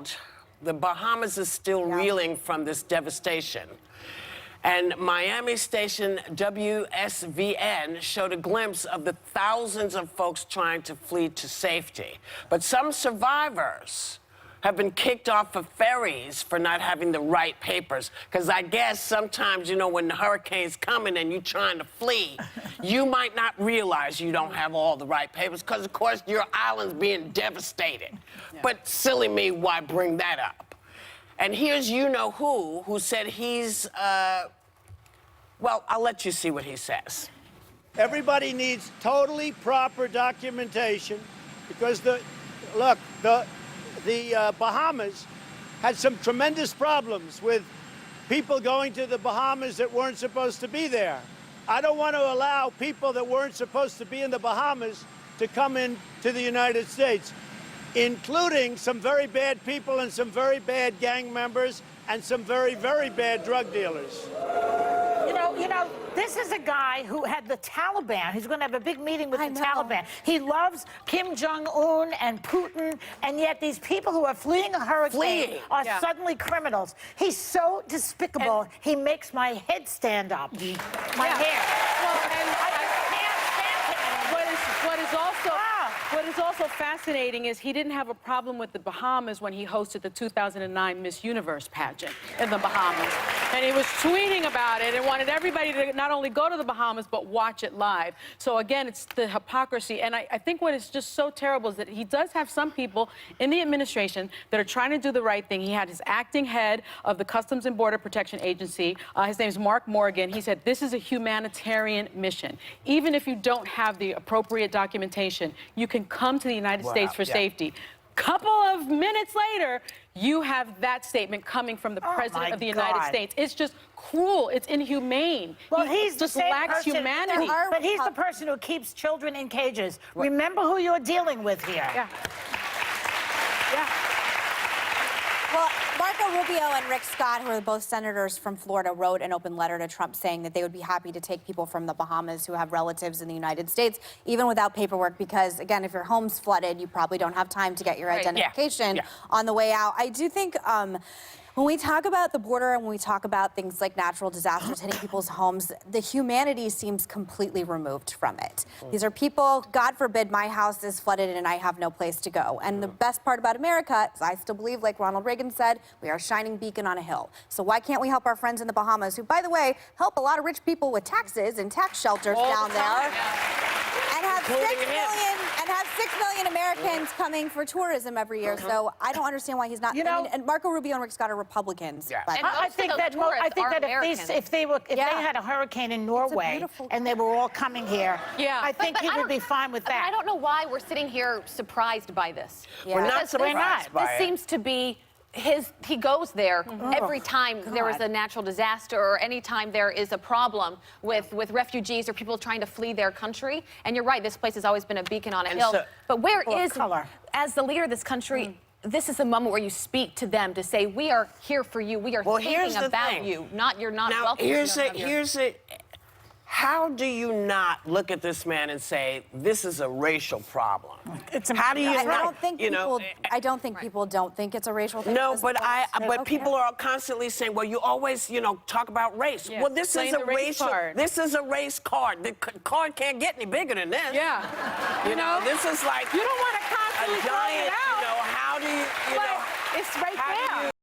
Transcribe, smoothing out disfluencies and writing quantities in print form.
world, the Bahamas is still reeling from this devastation. And Miami station WSVN showed a glimpse of the thousands of folks trying to flee to safety. But some survivors have been kicked off of ferries for not having the right papers. Because I guess sometimes, you know, when the hurricane's coming and you're trying to flee, you might not realize you don't have all the right papers because, of course, your island's being devastated. Yeah. But silly me, why bring that up? And here's you-know-who said he's, well, I'll let you see what he says. Everybody needs totally proper documentation because the Bahamas had some tremendous problems with people going to the Bahamas that weren't supposed to be there. I don't want to allow people that weren't supposed to be in the Bahamas to come into the United States, including some very bad people and some very bad gang members and some very, very bad drug dealers. You know, this is a guy who had the Taliban. He's going to have a big meeting with the Taliban. He loves Kim Jong-un and Putin, and yet these people who are fleeing a hurricane are suddenly criminals. He's so despicable, he makes my head stand up. My hair. Well, and I can't stand him. What is also fascinating is he didn't have a problem with the Bahamas when he hosted the 2009 Miss Universe pageant in the Bahamas. And he was tweeting about it and wanted everybody to not only go to the Bahamas, but watch it live. So again, it's the hypocrisy. And I think what is just so terrible is that he does have some people in the administration that are trying to do the right thing. He had his acting head of the Customs and Border Protection Agency. His name is Mark Morgan. He said, this is a humanitarian mission. Even if you don't have the appropriate documentation, you can come to the United States for safety. Couple of minutes later, you have that statement coming from the President of the United States. It's just cruel. It's inhumane. Well, he he's just the same lacks person, humanity. But he's the person who keeps children in cages. Remember who you're dealing with here. Yeah. Well, Marco Rubio and Rick Scott, who are both senators from Florida, wrote an open letter to Trump saying that they would be happy to take people from the Bahamas who have relatives in the United States, even without paperwork, because, again, if your home's flooded, you probably don't have time to get your identification on the way out. I do think when we talk about the border and when we talk about things like natural disasters hitting people's homes, the humanity seems completely removed from it. These are people, God forbid, my house is flooded and I have no place to go. And the best part about America is I still believe, like Ronald Reagan said, we are a shining beacon on a hill. So why can't we help our friends in the Bahamas, who, by the way, help a lot of rich people with taxes and tax shelters down there, and have 6 million Americans coming for tourism every year. So I don't understand why he's not. And Marco Rubio and Rick Scott are Republicans. And I think that if they had a hurricane in Norway and they were all coming here, I think he would be fine with that. I don't know why we're sitting here surprised by this. We're not surprised by it. This seems to be he goes there every time there is a natural disaster or any time there is a problem with refugees or people trying to flee their country. And you're right, this place has always been a beacon on a hill. But where is, as the leader of this country, this is the moment where you speak to them to say, we are here for you. We are thinking about you. You're not welcome. How do you not look at this man and say, this is a racial problem? How do you not? I don't think people don't think it's a racial thing. No, but people are constantly saying, well, you always, talk about race. Well, this is a racial card. This is a race card. The card can't get any bigger than this. Yeah. This is like you don't want to constantly a giant, it out. how do you, It's right there.